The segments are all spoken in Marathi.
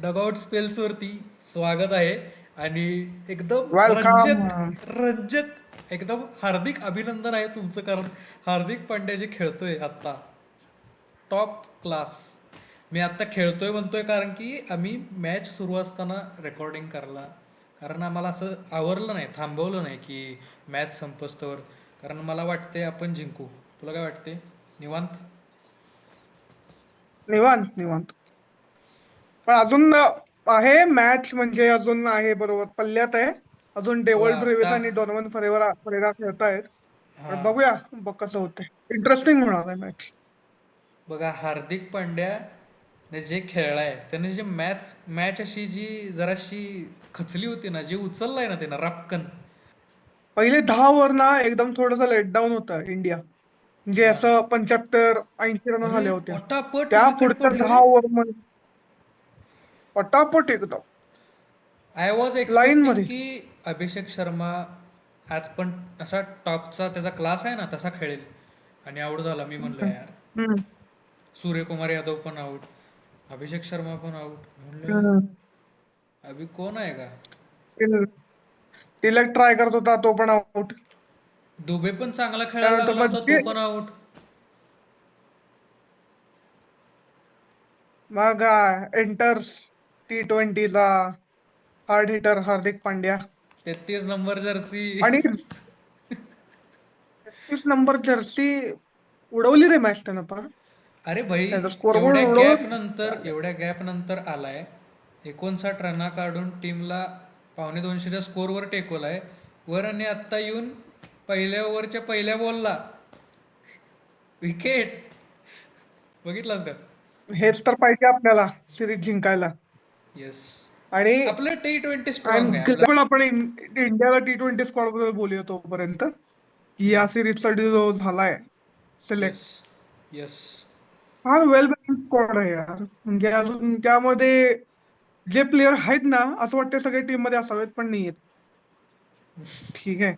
डगआउट स्पेल्स वरती स्वागत आहे आणि एकदम वेलकम. रंजक एकदम हार्दिक अभिनंदन आहे तुमचं, कारण हार्दिक पांड्या जे खेळतोय आत्ता टॉप क्लास. मी आत्ता खेळतोय म्हणतोय कारण की आम्ही मॅच सुरू असताना रेकॉर्डिंग करला, कारण आम्हाला असं आवरलं नाही, थांबवलं नाही की मॅच संपस्तवर, कारण मला वाटते आपण जिंकू. तुला काय वाटते? निवांत. निवांत निवांत. पण अजून आहे मॅच, म्हणजे अजून आहे बरोबर पल्ल्यात आहे. अजून बघा डेव्हल ब्रेव्हिस आत्ता. आणि डॉनोवन फरेरा खेळतायत. पण हां. बघूया बघ कसं होतंय. इंटरेस्टिंग होणार आहे मॅच. बघा हार्दिक पांड्या ने जे खेळलाय, त्याने जे मॅच अशी जी जराशी खचली होती ना, जे उचललाय ना त्यानं रापकन. पहिले 10 ओव्हर ना एकदम थोडंसं लेट डाऊन होतं इंडिया. म्हणजे हा. असं 75-80 रन अरे झाल्या होत्या. पटापट त्या विकेट पुढच्या पडली रे. 10 ओव्हर मध्ये पटापट एकदम आय वॉज लाईन एक्सपेक्टिंग मध्ये. की अभिषेक शर्मा आज पण असा टॉपचा त्याचा क्लास आहे ना तसा खेळेल, आणि आऊट झाला. मी म्हणलो हम्म. यार, हम्म. सूर्यकुमार यादव पण आऊट, अभिषेक शर्मा पण आऊट. म्हणलं हम्म. अभि कोण आहे का? तिलक ट्राय करत होता, तो पण आउट. दुबे पण चांगला खेळायला त्यानंतर लागला होता, तो मग पण आऊट. मग enters T20चा hard hitter Hardik Pandya. 33 number Jersey. आणि 31 नंबर जर्सी उडवली रे मॅच त्यानं फार. अरे भाई, त्याचा स्कोअरबोर्ड उडवलं. एवढ्या गॅप नंतर आलाय, 59 रना काढून टीमला -250च्या स्कोअरवर टेकवलाय वर, आणि आत्ता येऊन पहिल्या ओव्हरच्या पहिल्या बॉलला विकेट. बघितलास का? हेच तर पाहिजे आपल्याला सिरीज जिंकायला. येस. आणि आपलं T20 आय एम स्ट्रॉंग आहे आपलं. ग्लॅड आपण इंडियाला T20 स्क्वॉड बद्दल बोलूया तोपर्यंत, की या सिरीज साठी जो झालाय येस. सिलेक्ट. येस. फार वेल बॅलन्स स्क्वॉड आहे यार. म्हणजे अजून त्यामध्ये जे प्लेयर आहेत ना, असं वाटतं सगळे टीम मध्ये असावेत पण नाहीयेत. ठीक आहे.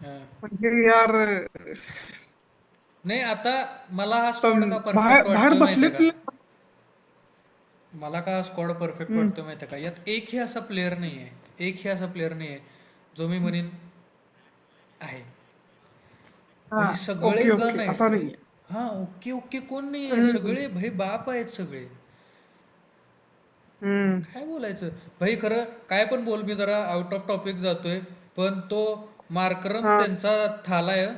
म्हणजे यार नाही, आता मला हा स्क्वॉड सम- का बाहेर परफेक्ट बाहेर वाटतोय माहिती बसले आहे का? प्लेयर. मला का स्क्वॉड परफेक्ट वाटतो माहिती आहे का? यात एकही असा प्लेअर नाही आहे, एकही असा प्लेअर नाही आहे जो मी म्हणेन आहे. हा. भाई सगळे ओके गण ओके आहेत असा रे. नाहीये. हा, ओके ओके कोण नाही आहे, हम्म. सगळे भाई बाप आहेत सगळे. हम्म. काय बोलायचं भाई, खरं काय पण बोल, मी जरा आउट ऑफ टॉपिक जातोय, पण तो मार्करम हा. त्यांचा थालाय.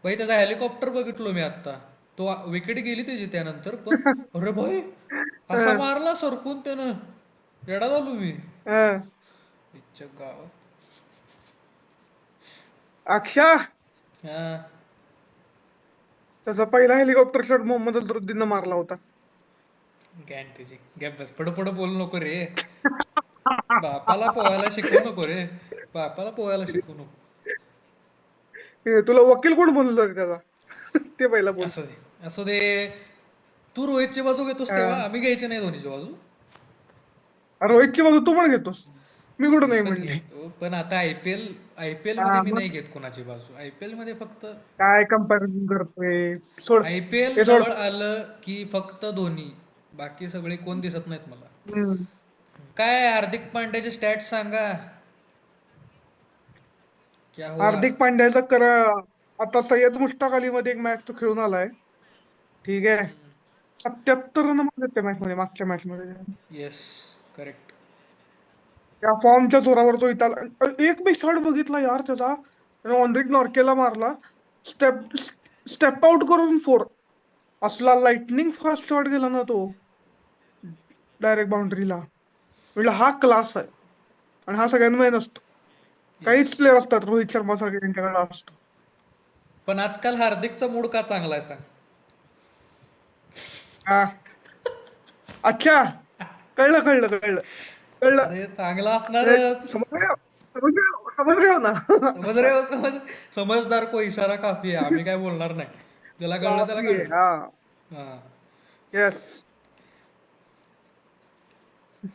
भाई त्याचा हेलिकॉप्टर बघितलो मी आत्ता. तो विकेट गेली त्याची त्यानंतर पण. अरे भाई, असा हा. मारला सरकून त्यानं, येडा झालो मी. हा. इच्छा गावात. अक्षा. हा. त्याचा पहिला हेलिकॉप्टर शॉट मोहम्मद अझरुद्दीननं मारला होता. गॅन तुझी गॅप बस, पडू पडू बोलू नको रे. बापाला पोहायला शिकवू नको रे. बापाला पोहायला शिकवू नको. तुला वकील कोण बनवलं रे त्याचा? ते पहिला बोल. असू दे, असू दे. तू रोहितची बाजू घेतोस तेव्हा हा. आम्ही घ्यायची नाही धोनीची बाजू. रोहितची बाजू तू पण घेतोस. मी कुठं मी नाही पण म्हणले. घेतो, पण आता आय पी एल मध्ये हा, मी नाही मग घेत कोणाची बाजू. आय पी एल मध्ये फक्त काय कम्पॅरिझन करतोय. सोड. आय पी एल हे सोड. जवळ आलं की फक्त धोनी, बाकी सगळे कोण दिसत नाहीत मला. हम्म. काय हार्दिक पांड्याचे स्टॅट्स सांगा. क्या हुआ? हार्दिक पांड्याचं आता सय्यद मुश्ताक अली मध्ये एक मॅच तो खेळून आलाय. ठीक आहे. 77 रन मारले त्या मॅच मध्ये, मागच्या मॅच मध्ये. येस. करेक्ट. त्या फॉर्मच्या जोरावर तो इथं आला. एक मी शॉट बघितला यार त्याचा. त्याने ऑनरिक नॉर्केला मारला. स्टेप स्टेप आउट करून फोर. असला लाइटनिंग फास्ट शॉट गेला ना तो, डायरेक्ट बाउंड्रीला. म्हटलं हा क्लास आहे. आणि हा सगळ्यांमध्ये नसतो. येस. काहीच प्लेअर असतात रोहित शर्मा सारखे त्यांच्याकडे असतो. पण आजकाल हार्दिकचा मूड का चांगला आहे सांग? हा. अच्छा. कळलं कळलं कळलं. कळलं. अरे चांगला हे असणारच. समज रहे हो ना. समज रे हो, समजदार को इशारा काफी आहे, आम्ही काय बोलणार नाही. ज्याला कळलं त्याला काफी आहे. कळलं. हा. हा. येस.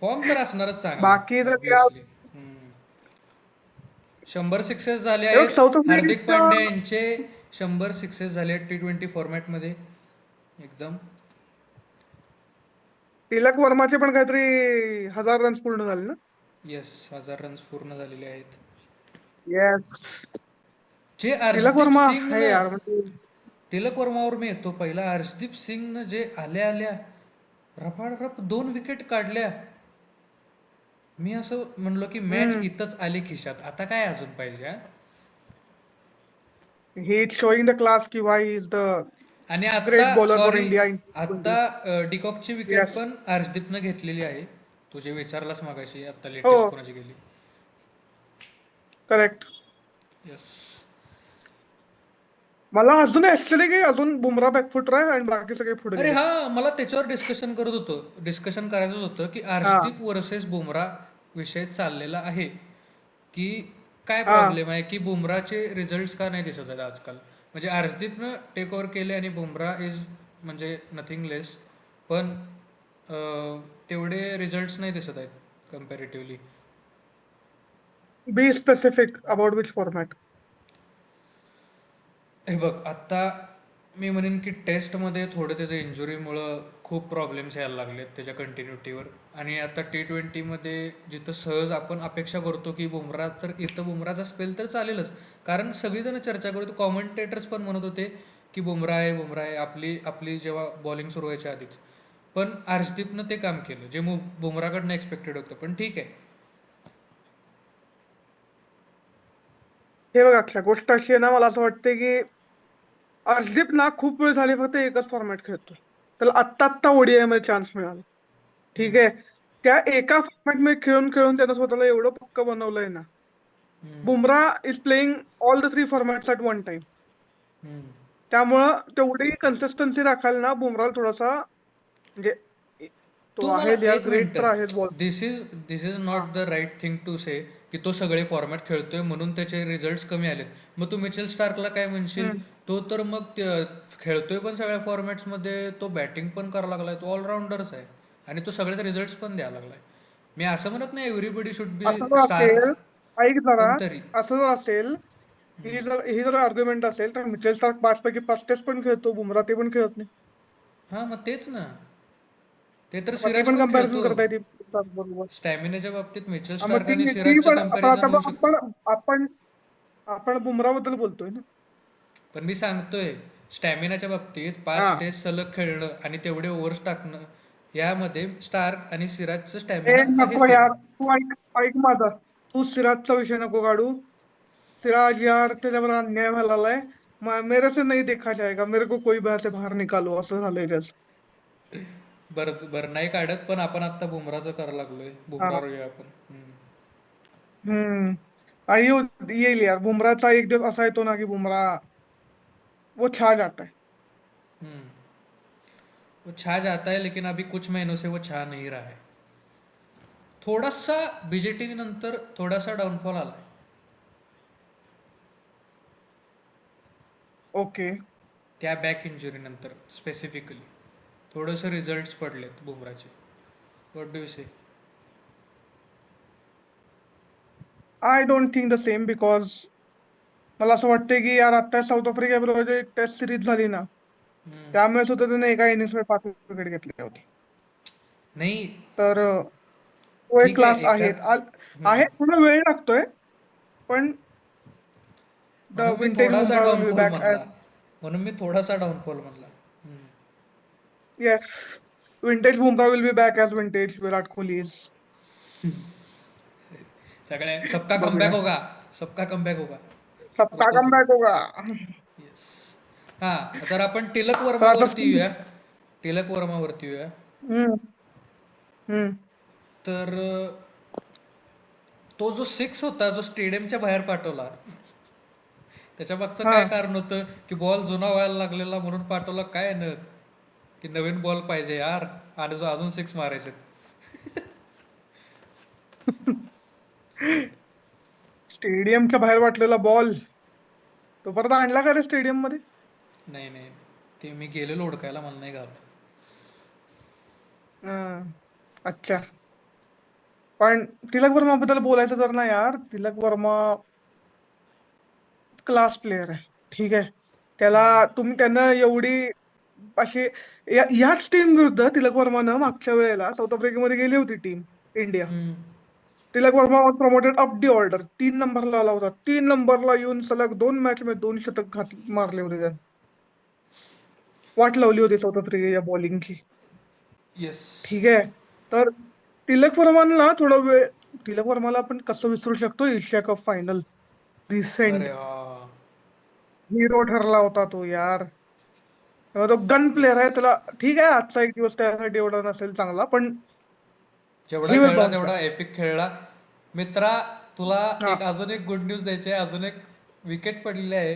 फॉर्म तर असणारच चांगला, बाकी तर काय. ऑब्विसली. 100 सिक्सेस झाले हे बघ, आहेत. साऊथ हार्दिक आफ्रिकेच्या. पांड्या यांचे 100 सिक्सेस झाले आहेत T20 फॉर्मॅटमध्ये. एकदम तिलक वर्माचे पण काहीतरी 1000 रन्स पूर्ण झाले ना. येस, 1000 रन्स पूर्ण झालेले आहेत. येस. जे तिलक अर्शदीप वर्मा आहे सिंगनं यार म्हणजे. तिलक वर्मावर मी येतो पहिला. अर्शदीप सिंगनं जे आल्या आल्या रफारफ 2 विकेट काढल्या, मी असं म्हणलो की मॅच हम्म. इथंच आली खिशात, आता काय अजून पाहिजे हा? He is showing the class की वाय इज द आणि आत्ता great bowler for sorry, India in आत्ता T20. डिकॉकची विकेट येस. पण अर्शदीपनं घेतलेली आहे. तुझे विचारलास मागाशी आत्ता हो. लेटेस्ट कोणाची गेली. करेक्ट. यस. मला अजून ऍक्च्युली की अजून बुमरा बॅकफुटर आहे आणि बाकी सगळे पुढे अरे गेले. हा, मला त्याच्यावर डिस्कशन करायचं होतं की हा. अर्शदीप वर्सेस बुमरा विषय चाललेला आहे की काय हा. प्रॉब्लेम आहे की बुमराचे रिझल्ट्स का नाही दिसत आहेत आजकाल. म्हणजे अर्शदीपनं टेक ओव्हर केले आणि बुमरा इज म्हणजे नथिंग लेस, पण तेवढे रिझल्ट्स नाही दिसत आहेत comparatively. Be specific about which format. हे बघ, आत्ता मी म्हणेन की टेस्टमध्ये थोडं त्याचं इंजुरीमुळं खूप प्रॉब्लेम्स यायला लागलेत त्याच्या कंटिन्युटीवर. आणि आता T20मध्ये जिथं सहज आपण अपेक्षा करतो की बुमरा, तर इथं बुमराचा स्पेल तर चालेलच. कारण सगळीजणं चर्चा करतो, कॉमेंटेटर्स पण म्हणत होते की बुमरा आहे, बुमरा आहे, आपली आपली जेव्हा बॉलिंग सुरू व्हायच्या आधीच. पण अर्शदीपनं ते काम केलं जे बुमराकडनं एक्सपेक्टेड होतं. पण ठीक आहे. हे बघ अक्षय, गोष्ट अशी आहे ना, मला असं वाटतं की अर्शदीप ना खूप वेळ झाली फक्त एकच फॉर्मॅट खेळतो. त्याला आत्ता आत्ता ओडीआय मध्ये चान्स मिळाला. ठीक आहे. त्या एका फॉर्मॅट मध्ये खेळून खेळून त्यानं स्वतःला एवढं पक्क बनवलंय ना. हम्म, Bumrah is playing all the 3 formats at one time. हम्म. त्यामुळं तेवढी कन्सिस्टन्सी राखायला ना बुमराला थोडासा म्हणजे तो तू मला आहे यार, एक ग्रेट तर मिनटं, आहेच बॉल. दिस इज हा. Not the right thing to say की तो सगळे फॉर्मॅट खेळतोय म्हणून त्याचे रिझल्ट्स कमी आलेत. मग तू मिचेल स्टार्कला काय म्हणशील? हम्म. तो तर मग खेळतोय पण सगळ्या फॉर्मॅट्समध्ये, तो बॅटिंग पण करायला लागलाय, तो ऑलराऊंडरच आहे आणि तो सगळ्याचे रिझल्ट्स पण द्यायला लागलाय. मी असं म्हणत नाही एव्हरीबडी शुड बी असं जर स्टार्क, असेल, ऐक जरा, पण तरी. असं जर असेल, ही जर आर्ग्युमेंट असेल तर मिचेल स्टार्क 5 पैकी 5 टेस्ट पण खेळतो, बुमरा ते पण खेळत नाही. हां, मग तेच ना. ते तर मग ती सिराज पण पण कंपॅरिझन खेळतो. करता येते बरोबर. स्टॅमिनाच्या बाबतीत मिचेल हा, मग स्टार्क आणि ती सिराजचं पण आपण कंपॅरिझन आता होऊ शकतं. आपण आपण आपण बुमराबद्दल बोलतोय ना. पण मी सांगतोय, स्टॅमिनाच्या बाबतीत हा. 5 टेस्ट सलग खेळणं आणि तेवढे ओव्हर्स टाकणं, यामध्ये स्टार्क आणि सिराजचं ए स्टॅमिना आहे नको सेम. यार, तू ऐक, ऐक माझा. तू सिराजचा विषय नको काढू. सिराज यार त्याच्यावर अन्याय व्हायला लागलाय. मेरे से नहीं देखा जाएगा, मेरे को कोई बात से बाहर निकालो असं झालंय त्याचं. बरं बरं, नाही काढत, पण आपण आत्ता बुमराचं करायला लागलोय. हा. बुमरावर येऊया आपण. हम्म. आई येईल यार, बुमराचा एक दिवस असा येतो ना की बुमरा वो छा जाता है. हम्म. वो छा जाता है, लेकिन अभी कुछ महीनों से वो छा नहीं रहा है. थोडासा बीजेटी नंतर थोडासा डाऊनफॉल आलाय. ओके. त्या बॅक इंजुरीनंतर स्पेसिफिकली थोडंसं रिझल्ट्स पडलेत बुमराचे. What do you say? I don't think the same because मला असं वाटतंय की यार आता साऊथ आफ्रिका बरोबर जे टेस्ट सिरीज झाली ना, त्यामुळे सुद्धा त्याने एका इनिंग्समध्ये 5 विकेट घेतली होती. नाही, तर तो एक ठीक आहे क्लास एका. आहे. आहे, थोडा वेळ लागतोय पण द म्हणून मी विंटेज थोडासा Bumrah will be downfall back म्हणला. ॲज. म्हणून मी थोडासा डाऊनफॉल म्हणला. Yes. Vintage Bumrah will be back as vintage Virat Kohli is. सगळ्या सबका कमबॅक बघूया. होगा. सबका कमबॅक होगा. सबका रुको तुम. कमबॅक होगा. येस. हां, तर आपण टिलक तर आता वर्मावरती येऊया. टिलक वर्मावरती येऊया. हम्म. हम्म. तर तो जो 6 होता जो स्टेडियमच्या बाहेर पाठवला, त्याच्या मागचं हा. काय कारण होतं की बॉल जुना व्हायला लागलेला म्हणून पाठवला काय न, की नवीन बॉल पाहिजे यार आणि जो अजून 6 मारायचे. स्टेडियमच्या बाहेर वाटलेला बॉल तो परत आणला का रे स्टेडियम मध्ये? नाही नाही, ते मी गेलेलो ओळखायला, मला नाही घावलं. हा. अच्छा. पण तिलक वर्मा बद्दल बोलायचं तर ना यार, तिलक वर्मा क्लास प्लेअर आहे. ठीक आहे. त्याला त्यानं एवढी असे ह्याच टीम विरुद्ध तिलक वर्मानं मागच्या वेळेला साऊथ आफ्रिकेमध्ये गेली होती टीम इंडिया. हम्म. Tilak Varma was promoted up the order, 3 नंबरला आला होता. 3 नंबरला येऊन सलग 2 मॅच मध्ये 2 शतक मारले होते त्याने. वाट लावली होती साऊथ आफ्रिकेच्या बॉलिंगची. येस. ठीक आहे. तर तिलक वर्माला थोडा वेळ, तिलक वर्माला आपण कसं विसरू शकतो, एशिया कप फायनल रिसेंट अरे हा. हिरो ठरला होता तो यार. तेव्हा तो गन येस. प्लेअर आहे, त्याला ठीक आहे आजचा एक दिवस त्यासाठी एवढा नसेल चांगला, पण जेवढा ही विल खेळला बाउन्स बॅक. तेवढा एपिक खेळला. मित्रा, तुला हा. एक अजून एक गुड न्यूज द्यायची आहे. अजून एक विकेट पडलेली आहे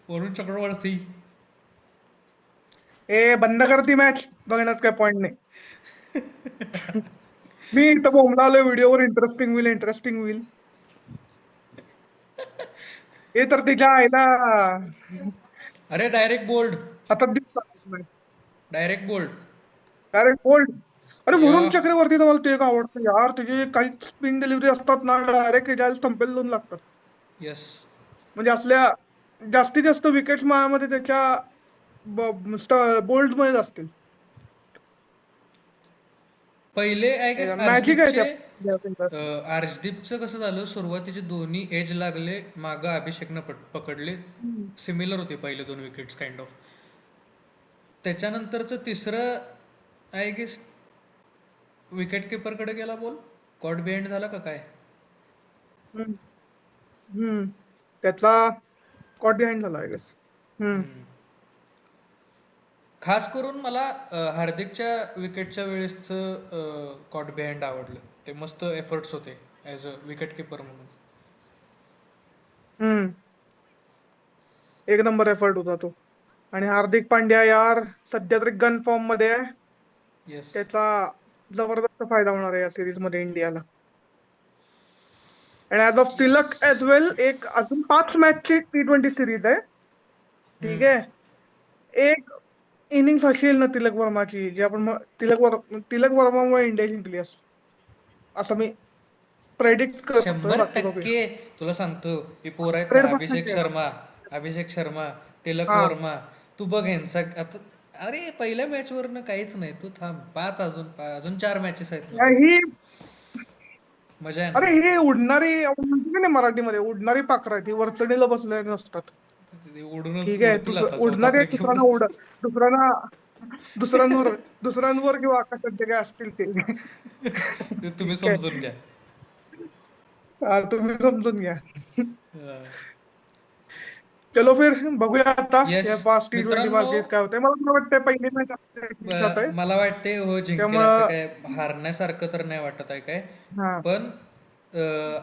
वरुण चक्रवर्ती. ए बंद कर ती मॅच, बघण्यात काय पॉईंट नाही. मी इथं बोंबला आलोय व्हिडिओवर, इंटरेस्टिंग होईल इंटरेस्टिंग होईल. हे तर तिच्या आईला अरे डायरेक्ट बोल्ड. हातात दिसत. Direct bowled. Direct bowled. अरे या. वरुण चक्रवर्ती तर मला ते एक आवडतं यार, त्याचे काही स्पिन डिलिव्हरी असतात ना, डायरेक्ट एजाला स्टंपेल दोन लागतात. येस. म्हणजे असल्या जास्तीत जास्त विकेट्स माझ्यामध्ये त्याच्या बोल्ड मध्ये असतील. पहिले आय गेस मॅजिक आहे अर्शदीपचे. त्या. अर्शदीपचं कसं झालं, सुरुवातीचे दोन्ही एज लागले, मागं अभिषेकनं पकडले. सिमिलर होते पहिले 2 विकेट्स काइंड ऑफ. त्याच्यानंतरचं तिसरं आय गेस विकेट किपरकडे गेला बॉल. कॉट बिहाइंड झाला का काय? हम्म. हम्म. त्याचा कॉट बिहाइंड झाला आय गेस. खास करून मला हार्दिकच्या विकेटच्या वेळेसचं कॉट बिहाइंड आवडलं. ते मस्त एफर्ट्स होते ॲज अ विकेट किपर म्हणून. हम्म. एक नंबर एफर्ट होता तो. आणि हार्दिक पांड्या यार सध्या तरी गन फॉर्म मध्ये आहे. येस. त्याचा जबरदस्त फायदा होणार आहे या सिरीज मध्ये इंडियाला. आणि as of yes. Tilak as well, एक अजून 5 मॅचची T20 सिरीज आहे. ठीक आहे. एक इनिंग्स असेल ना तिलक वर्माची, जी आपण तिलक वर्मामुळे इंडिया जिंकली असं मी प्रेडिक्ट करतोय. बाकी बघूया. 100% तुला सांगतो, ही पोर आहेत ना, 100% येणार. अभिषेक शर्मा, तिलक हा. वर्मा. तू बघ ह्यांचा आता. अरे पहिल्या मॅचवरनं काहीच नाही, तू थांब. अजून 4 मॅचेस आहेत ना. ही मजा अरे येणार. ही उडणारी, आपण म्हणतो की नाही मराठीमध्ये, उडणारी पाखरं आहेत. ही वरचढीला बसलेली नसतात. ते उडूनच ठीक आहे. उडतील आता साऊथ उडणारे आफ्रिकेवर. दुसऱ्यांना दुसऱ्यांवर दुसऱ्यांवर किंवा आकाशात जे काय असतील ते. ते तुम्ही ठीक आहे. समजून घ्या. तुम्ही समजून घ्या. येस चलो फिर बघूया आता या पाच T20 मित्रांनो. मालिकेत काय होतंय. मला तर वाटतंय पहिली मॅच जात आहे. मला वाटते हो जिंकेल. आता त्यामुळं काय हारण्यासारखं तर नाही वाटत आहे काय. हा. पण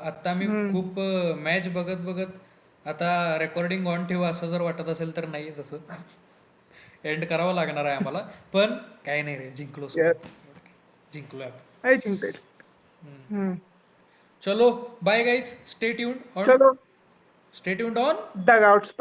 आता मी हम्म. खूप मॅच बघत बघत आता रेकॉर्डिंग ऑन ठेवा असं जर वाटत असेल तर नाही, तसं एंड करावं लागणार आहे आम्हाला. पण काय नाही रे, जिंकलो Yes. जिंकलोय. आहे जिंकेल. हम्म. चलो बाय गाईज. स्टे ट्यून्ड चलो ऑन डग आउट्स